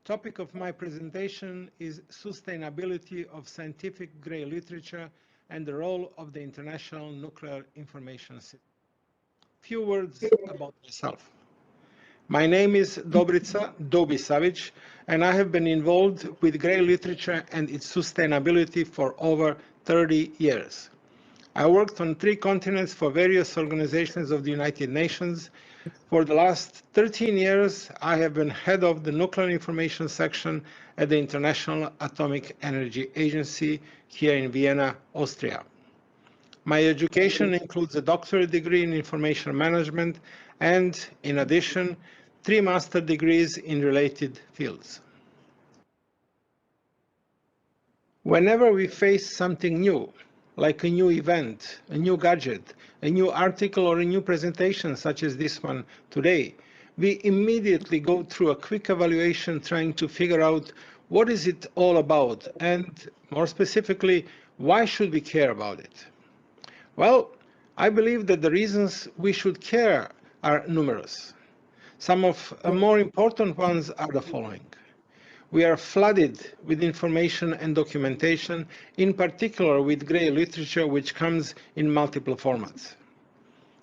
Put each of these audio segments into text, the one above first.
Topic of my presentation is sustainability of scientific grey literature and the role of the International Nuclear Information System. Few words about myself. My name is Dobrica SAVIĆ, and I have been involved with grey literature and its sustainability for over 30 years. I worked on 3 continents for various organizations of the United Nations. For the last 13 years, I have been head of the Nuclear Information Section at the International Atomic Energy Agency here in Vienna, Austria. My education includes a doctorate degree in information management and, in addition, 3 master degrees in related fields. Whenever we face something new, like a new event, a new gadget, a new article or a new presentation such as this one today, we immediately go through a quick evaluation trying to figure out what is it all about and, more specifically, why should we care about it? Well, I believe that the reasons we should care are numerous. Some of the more important ones are the following. We are flooded with information and documentation, in particular with grey literature which comes in multiple formats.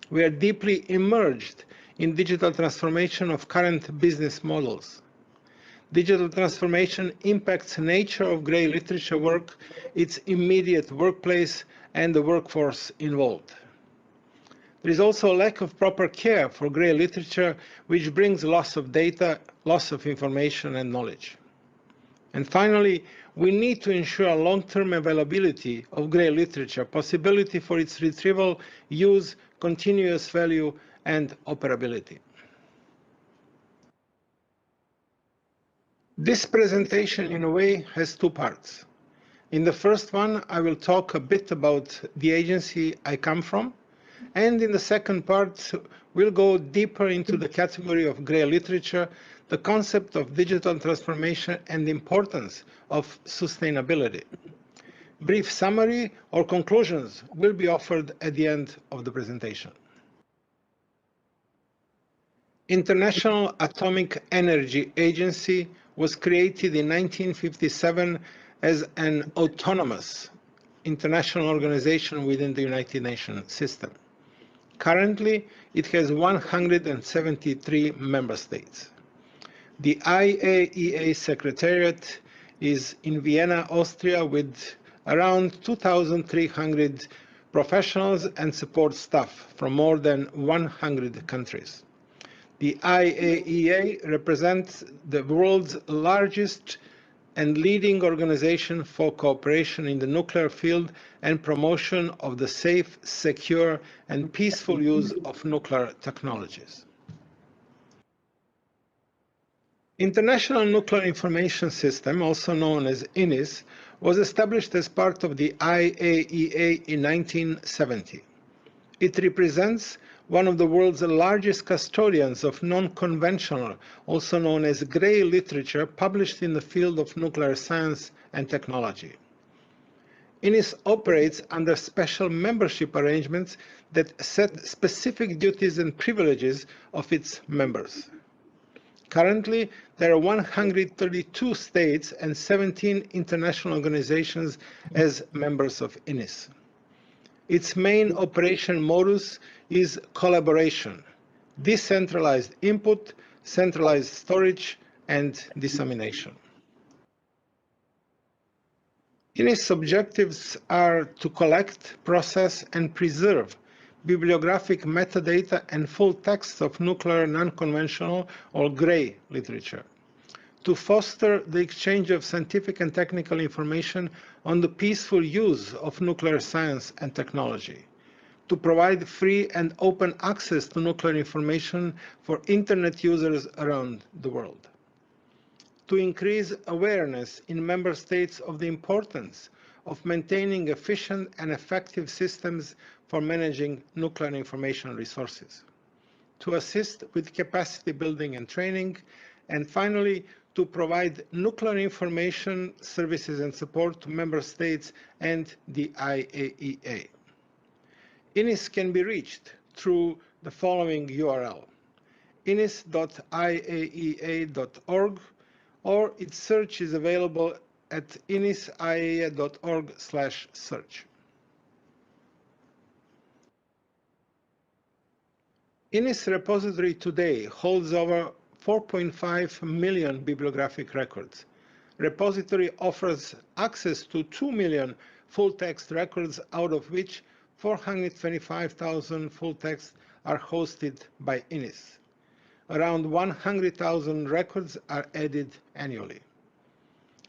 We are deeply immersed in digital transformation of current business models. Digital transformation impacts the nature of grey literature work, its immediate workplace, and the workforce involved. There is also a lack of proper care for grey literature, which brings loss of data, loss of information and knowledge. And finally, we need to ensure long-term availability of grey literature, possibility for its retrieval, use, continuous value, and operability. This presentation, in a way, has 2 parts. In the first one, I will talk a bit about the agency I come from, and in the second part, we'll go deeper into the category of grey literature, the concept of digital transformation, and the importance of sustainability. Brief summary or conclusions will be offered at the end of the presentation. International Atomic Energy Agency was created in 1957 as an autonomous international organization within the United Nations system. Currently, it has 173 member states. The Iaea Secretariat is in Vienna, Austria, with around 2,300 professionals and support staff from more than 100 countries. The IAEA represents the world's largest and leading organization for cooperation in the nuclear field and promotion of the safe, secure, and peaceful use of nuclear technologies. International Nuclear Information System, also known as INIS, was established as part of the IAEA in 1970. It represents one of the world's largest custodians of non-conventional, also known as grey literature, published in the field of nuclear science and technology. INIS operates under special membership arrangements that set specific duties and privileges of its members. Currently, there are 132 states and 17 international organizations as members of INIS. Its main operation modus is collaboration, decentralized input, centralized storage, and dissemination. INIS objectives are to collect, process, and preserve bibliographic metadata and full texts of nuclear non-conventional or grey literature, to foster the exchange of scientific and technical information on the peaceful use of nuclear science and technology, to provide free and open access to nuclear information for Internet users around the world, to increase awareness in member states of the importance of maintaining efficient and effective systems for managing nuclear information resources, to assist with capacity building and training, and finally, to provide nuclear information services and support to member states and the IAEA. INIS can be reached through the following URL: inis.iaea.org, or its search is available at inisaea.org/search. INIS repository today holds over 4.5 million bibliographic records. Repository offers access to 2 million full-text records, out of which 425,000 full-text are hosted by INIS. Around 100,000 records are added annually.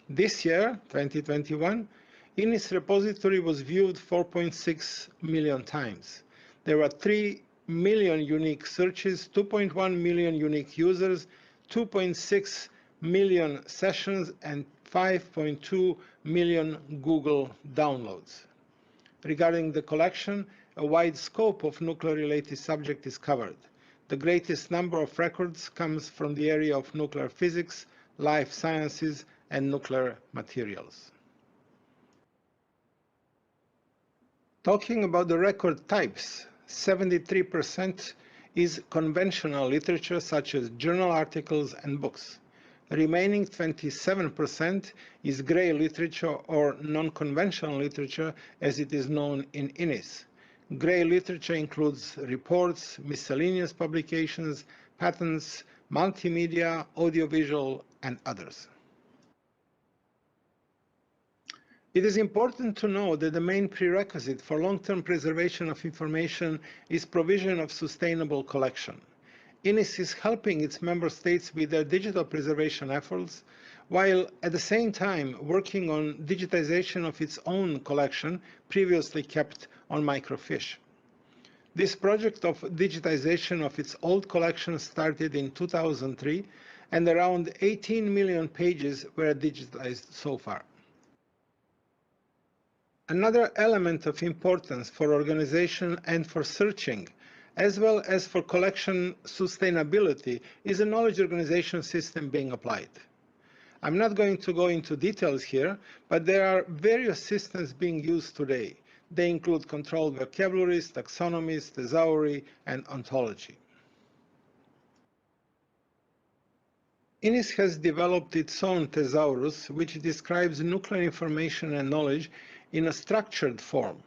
This year, 2021, INIS repository was viewed 4.6 million times. There were 3 million unique searches, 2.1 million unique users, 2.6 million sessions, and 5.2 million Google downloads. Regarding the collection, a wide scope of nuclear-related subjects is covered. The greatest number of records comes from the area of nuclear physics, life sciences, and nuclear materials. Talking about the record types, 73% is conventional literature such as journal articles and books. Remaining 27% is gray literature or non-conventional literature as it is known in INIS. Gray literature includes reports, miscellaneous publications, patents, multimedia, audiovisual, and others. It is important to know that the main prerequisite for long-term preservation of information is provision of sustainable collection. INIS is helping its member states with their digital preservation efforts, while at the same time working on digitization of its own collection, previously kept on microfiche. This project of digitization of its old collection started in 2003, and around 18 million pages were digitized so far. Another element of importance for organization and for searching, as well as for collection sustainability, is a knowledge organization system being applied. I'm not going to go into details here, but there are various systems being used today. They include controlled vocabularies, taxonomies, thesauri, and ontology. INIS has developed its own thesaurus, which describes nuclear information and knowledge in a structured form.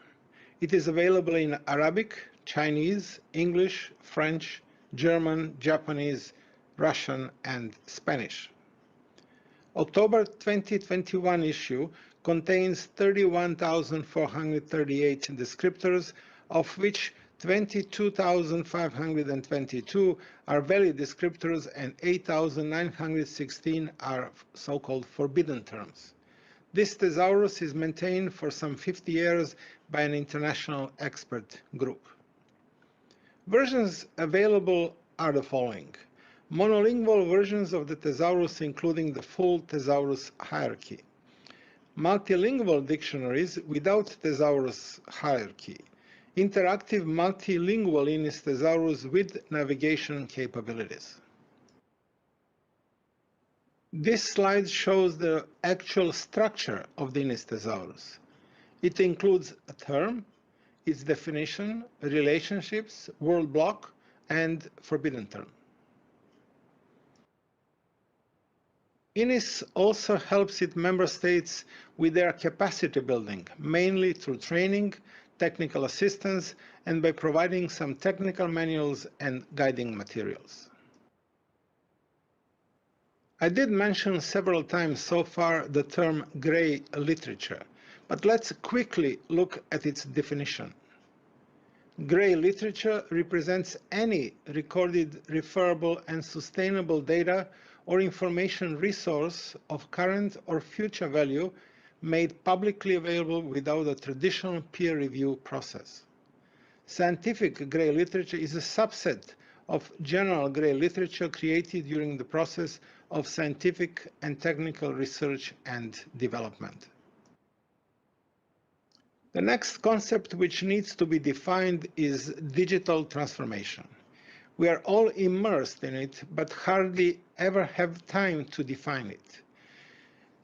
It is available in Arabic, Chinese, English, French, German, Japanese, Russian, and Spanish. October 2021 issue contains 31,438 descriptors, of which 22,522 are valid descriptors and 8,916 are so-called forbidden terms. This thesaurus is maintained for some 50 years by an international expert group. Versions available are the following. Monolingual versions of the thesaurus, including the full thesaurus hierarchy. Multilingual dictionaries without thesaurus hierarchy. Interactive multilingual INIS thesaurus with navigation capabilities. This slide shows the actual structure of the INIS thesaurus. It includes a term, its definition, relationships, word block, and forbidden term. INIS also helps its member states with their capacity building, mainly through training, technical assistance, and by providing some technical manuals and guiding materials. I did mention several times so far the term gray literature, but let's quickly look at its definition. Gray literature represents any recorded, referable, and sustainable data or information resource of current or future value made publicly available without a traditional peer review process. Scientific gray literature is a subset of general gray literature created during the process of scientific and technical research and development. The next concept which needs to be defined is digital transformation. We are all immersed in it, but hardly ever have time to define it.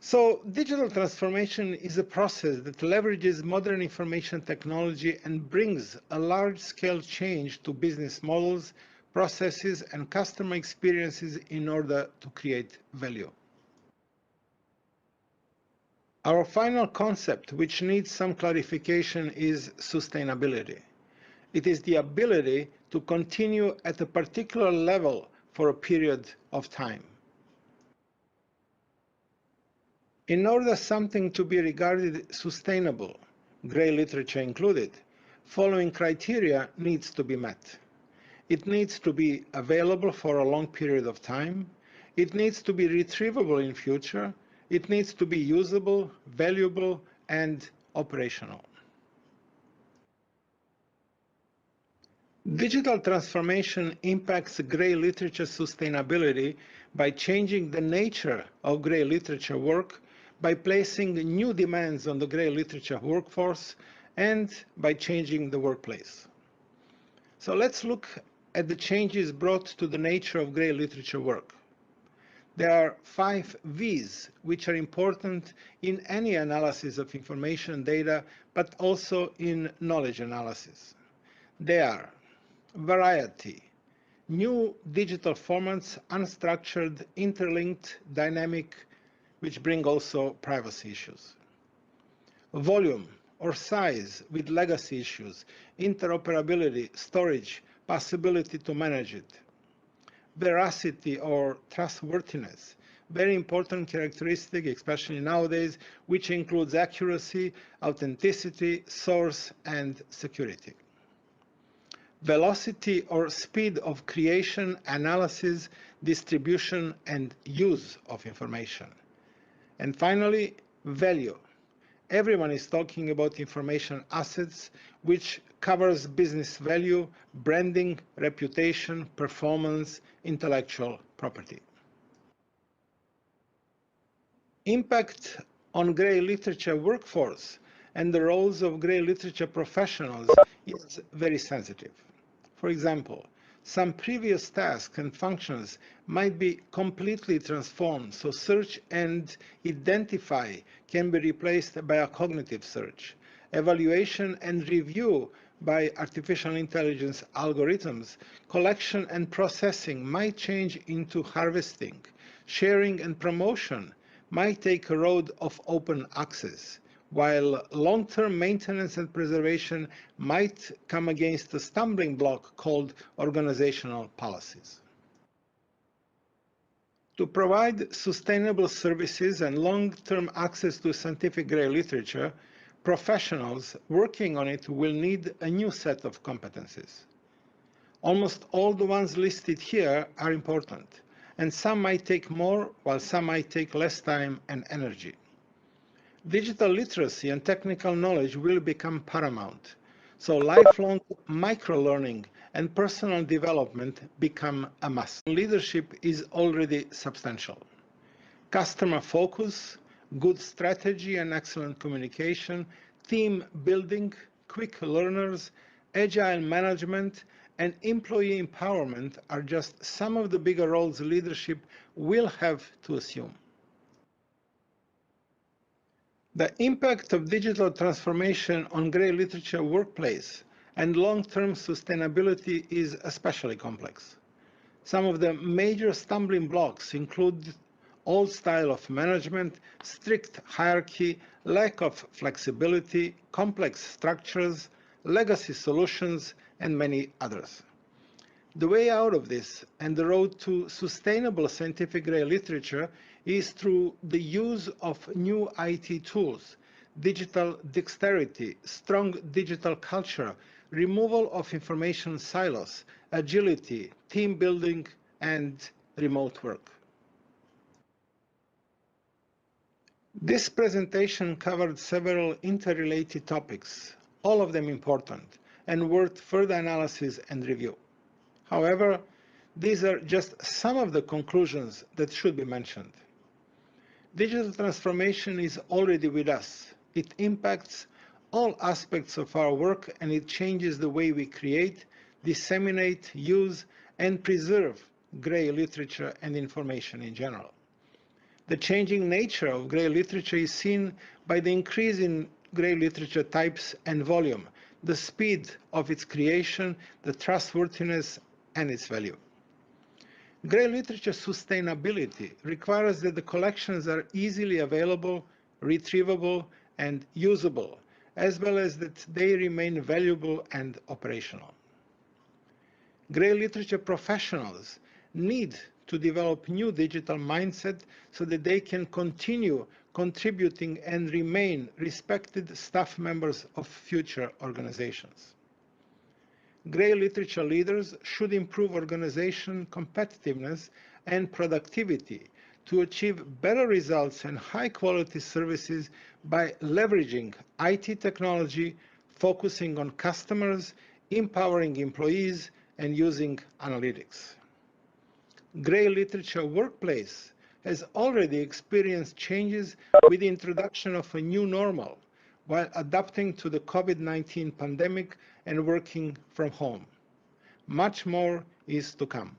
So digital transformation is a process that leverages modern information technology and brings a large-scale change to business models, processes, and customer experiences in order to create value. Our final concept, which needs some clarification, is sustainability. It is the ability to continue at a particular level for a period of time. In order something to be regarded sustainable, grey literature included, following criteria needs to be met. It needs to be available for a long period of time. It needs to be retrievable in future. It needs to be usable, valuable, and operational. Digital transformation impacts grey literature sustainability by changing the nature of grey literature work, by placing new demands on the grey literature workforce, and by changing the workplace. So let's look at the changes brought to the nature of grey literature work. There are 5 V's which are important in any analysis of information data, but also in knowledge analysis. They are variety, new digital formats, unstructured, interlinked, dynamic, which bring also privacy issues. Volume or size with legacy issues, interoperability, storage, possibility to manage it. Veracity or trustworthiness, very important characteristic, especially nowadays, which includes accuracy, authenticity, source, and security. Velocity or speed of creation, analysis, distribution, and use of information. And finally, value. Everyone is talking about information assets, which covers business value, branding, reputation, performance, intellectual property. Impact on grey literature workforce and the roles of grey literature professionals is very sensitive. For example, some previous tasks and functions might be completely transformed, so search and identify can be replaced by a cognitive search. Evaluation and review by artificial intelligence algorithms, collection and processing might change into harvesting. Sharing and promotion might take a road of open access, while long-term maintenance and preservation might come against a stumbling block called organizational policies. To provide sustainable services and long-term access to scientific grey literature, professionals working on it will need a new set of competencies. Almost all the ones listed here are important, and some might take more, while some might take less time and energy. Digital literacy and technical knowledge will become paramount, so lifelong micro-learning and personal development become a must. Leadership is already substantial. Customer focus, good strategy and excellent communication, team building, quick learners, agile management, and employee empowerment are just some of the bigger roles leadership will have to assume. The impact of digital transformation on grey literature workplace and long-term sustainability is especially complex. Some of the major stumbling blocks include old style of management, strict hierarchy, lack of flexibility, complex structures, legacy solutions, and many others. The way out of this and the road to sustainable scientific grey literature is through the use of new IT tools, digital dexterity, strong digital culture, removal of information silos, agility, team building, and remote work. This presentation covered several interrelated topics, all of them important and worth further analysis and review. However, these are just some of the conclusions that should be mentioned. Digital transformation is already with us. It impacts all aspects of our work, and it changes the way we create, disseminate, use, and preserve grey literature and information in general. The changing nature of grey literature is seen by the increase in grey literature types and volume, the speed of its creation, the trustworthiness, and its value. Grey literature sustainability requires that the collections are easily available, retrievable, and usable, as well as that they remain valuable and operational. Grey literature professionals need to develop new digital mindset so that they can continue contributing and remain respected staff members of future organizations. Grey literature leaders should improve organization competitiveness and productivity to achieve better results and high-quality services by leveraging IT technology, focusing on customers, empowering employees, and using analytics. Grey literature workplace has already experienced changes with the introduction of a new normal while adapting to the COVID-19 pandemic and working from home. Much more is to come.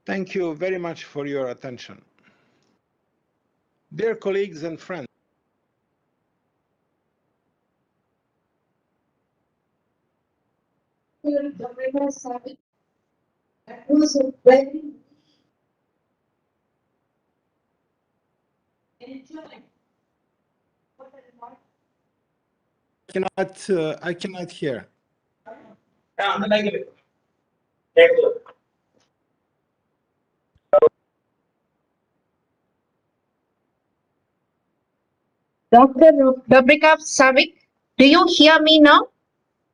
Thank you very much for your attention. Dear colleagues and friends, Dobrica SAVIĆ. That was a very enjoying. I cannot hear. Dr. Dobrica SAVIĆ, do you hear me now?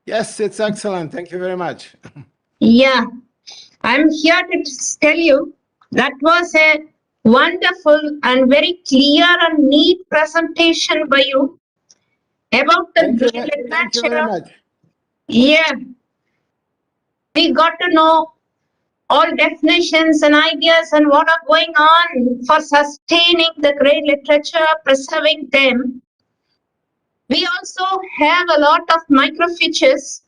Yes, it's excellent. Thank you very much. Yeah, I'm here to tell you that was a wonderful and very clear and neat presentation by you about the Thank you literature. very much. Yeah, we got to know all definitions and ideas and what are going on for sustaining the great literature, preserving them. We also have a lot of microfiches.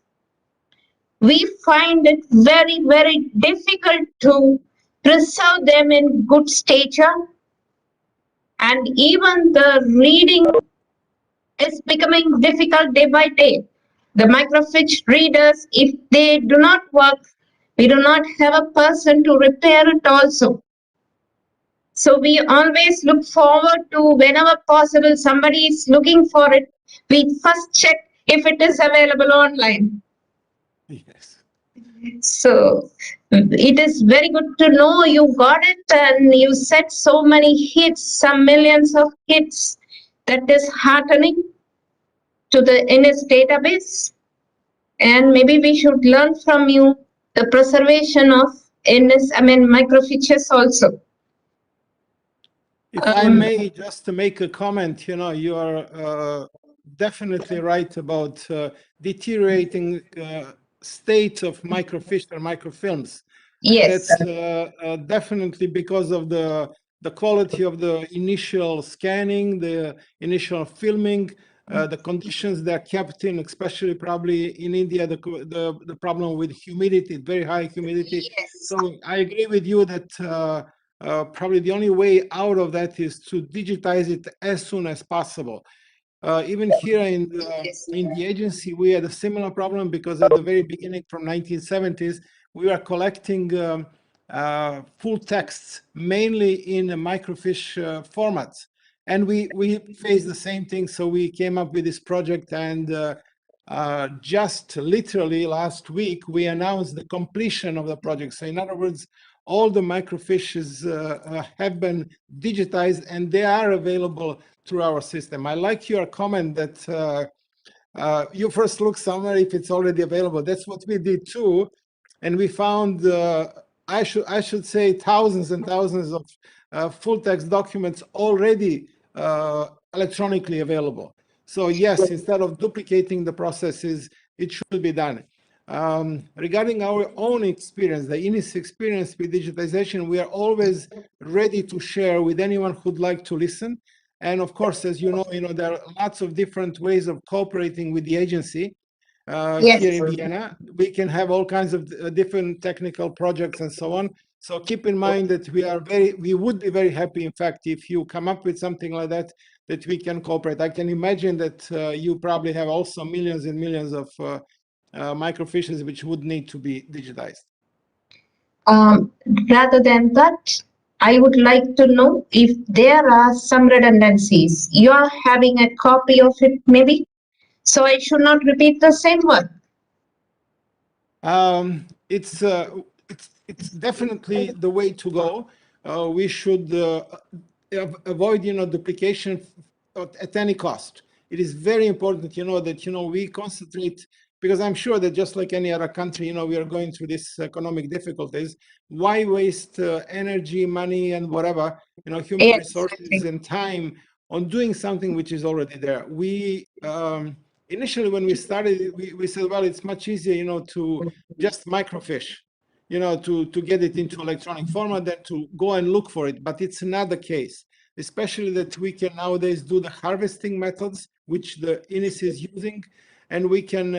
We find it very, very difficult to preserve them in good stature. And even the reading is becoming difficult day by day. The microfiche readers, if they do not work, we do not have a person to repair it also. So we always look forward to whenever possible somebody is looking for it, we first check if it is available online. Yes. So it is very good to know you got it and you said so many hits, some millions of hits. That is heartening to the INIS database. And maybe we should learn from you the preservation of microfiches also. If I may just to make a comment, you know, you are definitely right about deteriorating state of microfiche or microfilms. Yes. And that's definitely because of the quality of the initial scanning, the initial filming, the conditions they're kept in, especially probably in India, the problem with humidity, very high humidity. Yes. So I agree with you that probably the only way out of that is to digitize it as soon as possible. Even here in the agency, we had a similar problem because at the very beginning from 1970s, we were collecting full texts, mainly in microfiche formats. And we faced the same thing, so we came up with this project, and just literally last week, we announced the completion of the project. So in other words, all the microfiches have been digitized and they are available through our system. I like your comment that you first look somewhere if it's already available. That's what we did too. And we found, I should say, thousands and thousands of full text documents already electronically available. So yes, instead of duplicating the processes, it should be done. Regarding our own experience, the INIS experience with digitization, we are always ready to share with anyone who'd like to listen. And of course, as you know, there are lots of different ways of cooperating with the agency. Yes. Here in Vienna, we can have all kinds of different technical projects and so on. So keep in mind that we would be very happy, in fact, if you come up with something like that, that we can cooperate. I can imagine that you probably have also millions and millions of microfiches which would need to be digitized. Rather than that, I would like to know if there are some redundancies. You are having a copy of it, maybe? So I should not repeat the same one. It's definitely the way to go. We should avoid, duplication at any cost. It is very important, that, we concentrate, because I'm sure that just like any other country, we are going through these economic difficulties. Why waste energy, money, and whatever, human Yes, resources exactly. and time on doing something which is already there? We initially, when we started, we said, well, it's much easier, to just microfiche, to get it into electronic format than to go and look for it. But it's not the case, especially that we can nowadays do the harvesting methods, which the INIS is using, and we can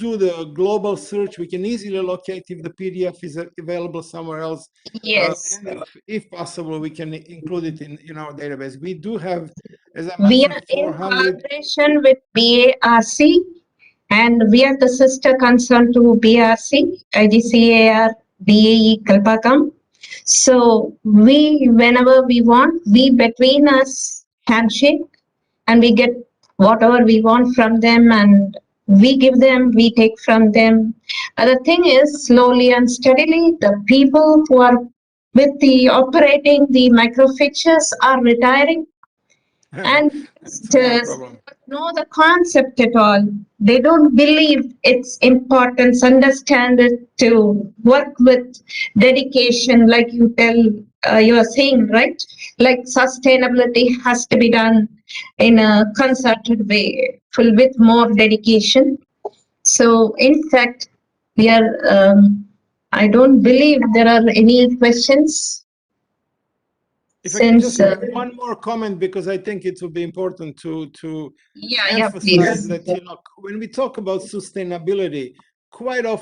do the global search. We can easily locate if the PDF is available somewhere else. Yes. And if possible, we can include it in our database. We do have, as I We mentioned, are in 400. collaboration with BARC, and we are the sister concern to BRC, IGCAR, BAE Kalpakam. So whenever we want, we between us handshake, and we get whatever we want from them, and we give them, we take from them. The thing is, slowly and steadily, the people who are with the operating the microfiches are retiring, and know the concept at all. They don't believe its importance, understand it, to work with dedication, like you are saying, right? Like sustainability has to be done in a concerted way, full with more dedication. So, in fact, we are. I don't believe there are any questions. If I can just make one more comment, because I think it will be important to emphasize that, when we talk about sustainability, quite often